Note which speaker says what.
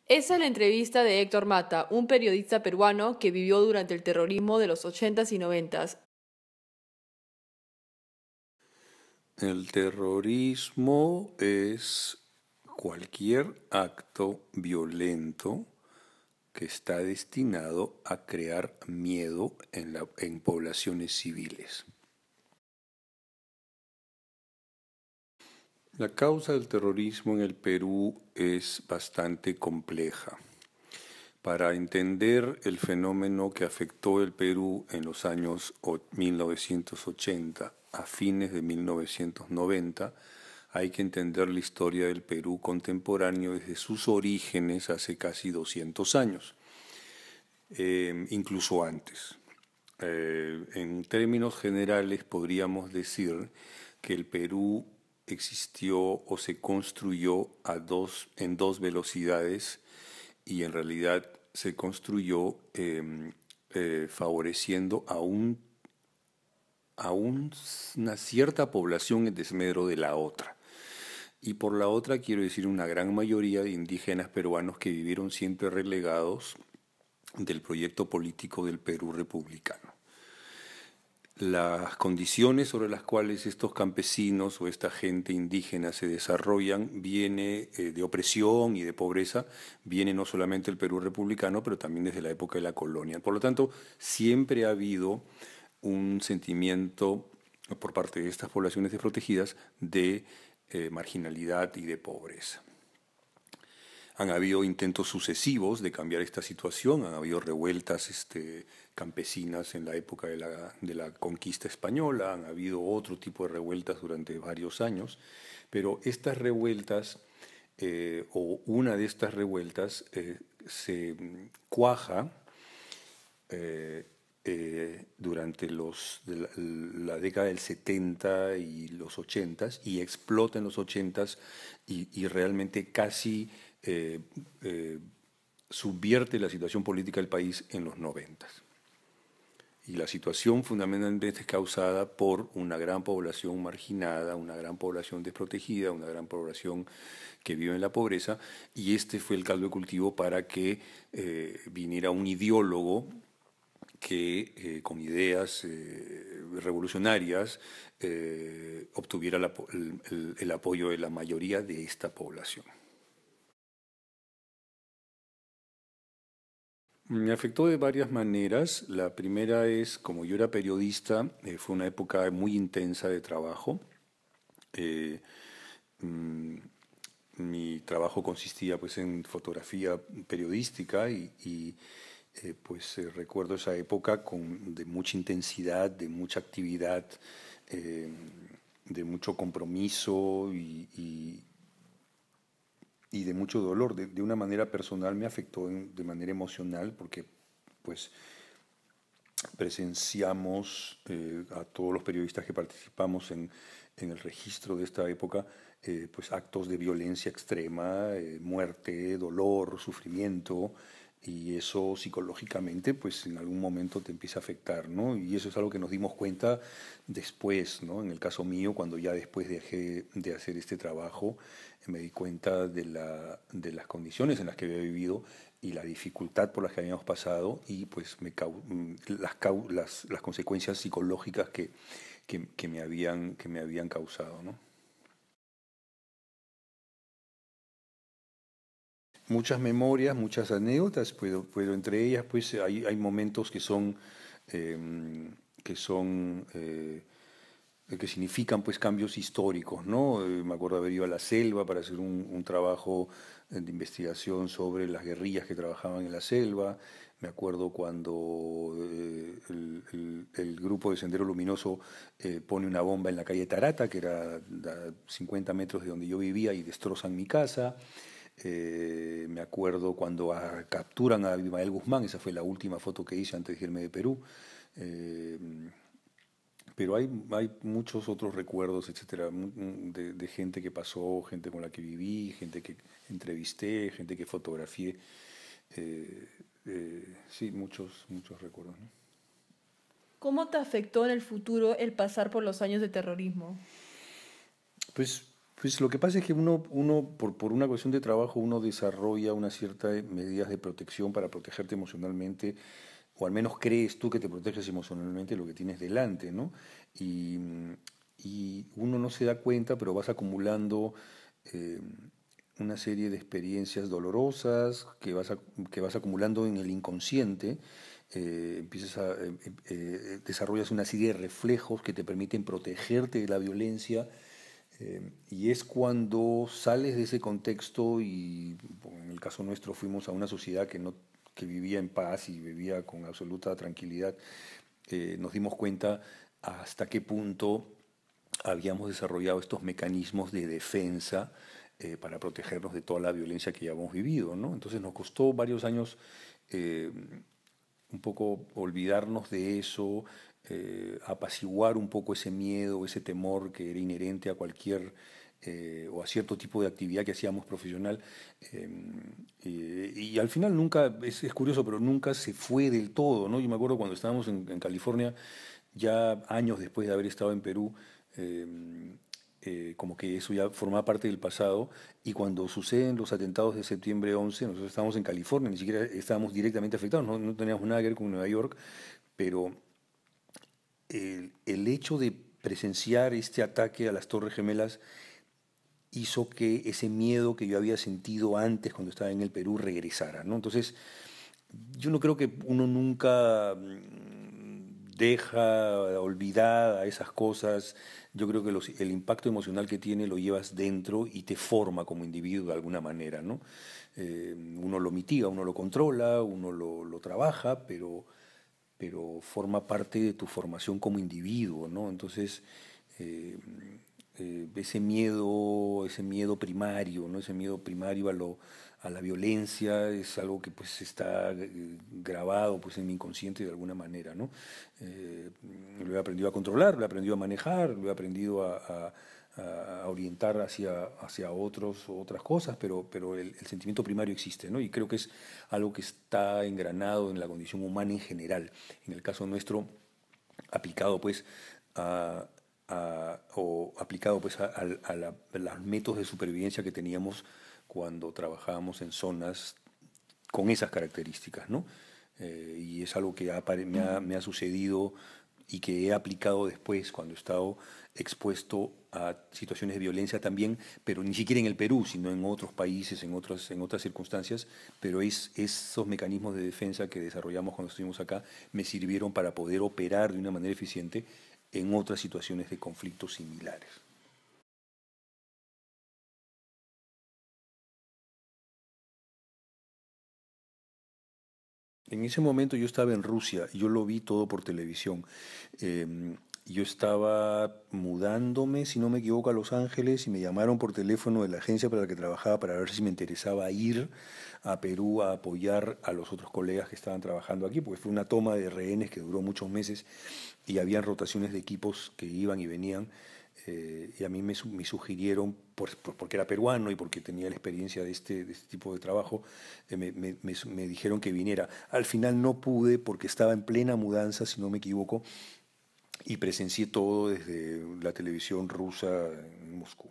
Speaker 1: Esa es la entrevista de Héctor Mata, un periodista peruano que vivió durante el terrorismo de los 80s y 90s.
Speaker 2: El terrorismo es cualquier acto violento que está destinado a crear miedo en poblaciones civiles. La causa del terrorismo en el Perú es bastante compleja. Para entender el fenómeno que afectó el Perú en los años 1980 a fines de 1990, hay que entender la historia del Perú contemporáneo desde sus orígenes hace casi 200 años, incluso antes. En términos generales podríamos decir que el Perú existió o se construyó en dos velocidades y en realidad se construyó favoreciendo a una cierta población en desmedro de la otra. Y por la otra quiero decir una gran mayoría de indígenas peruanos que vivieron siempre relegados del proyecto político del Perú republicano. Las condiciones sobre las cuales estos campesinos o esta gente indígena se desarrollan viene de opresión y de pobreza, viene no solamente del Perú republicano, pero también desde la época de la colonia. Por lo tanto, siempre ha habido un sentimiento por parte de estas poblaciones desprotegidas de marginalidad y de pobreza. Han habido intentos sucesivos de cambiar esta situación, han habido revueltas campesinas en la época de la conquista española, han habido otro tipo de revueltas durante varios años, pero estas revueltas, o una de estas revueltas, se cuaja durante la década del 70 y los 80 y explota en los 80 y realmente casi subvierte la situación política del país en los 90. Y la situación fundamentalmente es causada por una gran población marginada, una gran población desprotegida, una gran población que vive en la pobreza, y este fue el caldo de cultivo para que viniera un ideólogo que con ideas revolucionarias obtuviera el apoyo de la mayoría de esta población. Me afectó de varias maneras. La primera es, como yo era periodista, fue una época muy intensa de trabajo. Eh, mm, Mi trabajo consistía pues en fotografía periodística recuerdo esa época de mucha intensidad, de mucha actividad, eh, de mucho compromiso y de mucho dolor. De una manera personal me afectó de manera emocional porque pues presenciamos a todos los periodistas que participamos en el registro de esta época, pues actos de violencia extrema, muerte, dolor, sufrimiento, y eso psicológicamente pues en algún momento te empieza a afectar, ¿no? Y eso es algo que nos dimos cuenta después, ¿no? En el caso mío, cuando ya después dejé de hacer este trabajo, me di cuenta de las condiciones en las que había vivido y la dificultad por las que habíamos pasado y pues las consecuencias psicológicas que me habían causado, ¿no? Muchas memorias, muchas anécdotas, pero entre ellas pues hay momentos eh, que son que significan pues cambios históricos, ¿no? Me acuerdo haber ido a la selva para hacer un trabajo de investigación sobre las guerrillas que trabajaban en la selva. Me acuerdo cuando el grupo de Sendero Luminoso pone una bomba en la calle Tarata, que era a 50 metros de donde yo vivía, y destrozan mi casa. Me acuerdo cuando capturan a Abimael Guzmán, esa fue la última foto que hice antes de irme de Perú. Eh, pero hay muchos otros recuerdos, etcétera, de gente que pasó, gente con la que viví, gente que entrevisté, gente que fotografié. Sí, muchos recuerdos, ¿no?
Speaker 1: ¿Cómo te afectó en el futuro el pasar por los años de terrorismo?
Speaker 2: Pues Pues lo que pasa es que uno por una cuestión de trabajo, uno desarrolla una cierta medidas de protección para protegerte emocionalmente, o al menos crees tú que te proteges emocionalmente lo que tienes delante, ¿no? Y, y uno no se da cuenta, pero vas acumulando eh, una serie de experiencias dolorosas que vas acumulando en el inconsciente. Desarrollas una serie de reflejos que te permiten protegerte de la violencia, y es cuando sales de ese contexto y bueno, en el caso nuestro fuimos a una sociedad que, no, que vivía en paz y vivía con absoluta tranquilidad. Nos dimos cuenta hasta qué punto habíamos desarrollado estos mecanismos de defensa para protegernos de toda la violencia que ya habíamos vivido, ¿no? Entonces nos costó varios años eh, un poco olvidarnos de eso, apaciguar un poco ese miedo, ese temor que era inherente a cualquier o a cierto tipo de actividad que hacíamos profesional. eh, y al final nunca, es curioso, pero nunca se fue del todo, ¿no? Yo me acuerdo cuando estábamos en California, ya años después de haber estado en Perú, eh, como que eso ya formaba parte del pasado, y cuando suceden los atentados de septiembre 11, nosotros estábamos en California, ni siquiera estábamos directamente afectados, no teníamos nada que ver con Nueva York, pero el hecho de presenciar este ataque a las Torres Gemelas hizo que ese miedo que yo había sentido antes cuando estaba en el Perú regresara, ¿no? Entonces, yo no creo que uno nunca deja olvidada esas cosas. Yo creo que el impacto emocional que tiene lo llevas dentro y te forma como individuo de alguna manera, ¿no? Uno lo mitiga, uno lo controla, uno lo trabaja, pero forma parte de tu formación como individuo, ¿no? Entonces, eh, ese miedo primario, ¿no? Ese miedo primario a la violencia es algo que pues está grabado pues en mi inconsciente de alguna manera, ¿no? Eh, lo he aprendido a controlar, lo he aprendido a manejar, lo he aprendido a orientar hacia otras cosas, pero el sentimiento primario existe, ¿no? Y creo que es algo que está engranado en la condición humana en general. En el caso nuestro, aplicado pues a, o aplicado pues a los métodos de supervivencia que teníamos cuando trabajábamos en zonas con esas características, ¿no? Y es algo que me ha sucedido y que he aplicado después cuando he estado expuesto a situaciones de violencia también, pero ni siquiera en el Perú, sino en otros países, en otras circunstancias, pero esos mecanismos de defensa que desarrollamos cuando estuvimos acá me sirvieron para poder operar de una manera eficiente en otras situaciones de conflictos similares. En ese momento yo estaba en Rusia y yo lo vi todo por televisión. Yo estaba mudándome, si no me equivoco, a Los Ángeles y me llamaron por teléfono de la agencia para la que trabajaba para ver si me interesaba ir a Perú a apoyar a los otros colegas que estaban trabajando aquí, porque fue una toma de rehenes que duró muchos meses y habían rotaciones de equipos que iban y venían. Y a mí me sugirieron, porque era peruano y porque tenía la experiencia de este tipo de trabajo, me dijeron que viniera. Al final no pude porque estaba en plena mudanza, si no me equivoco, y presencié todo desde la televisión rusa en Moscú.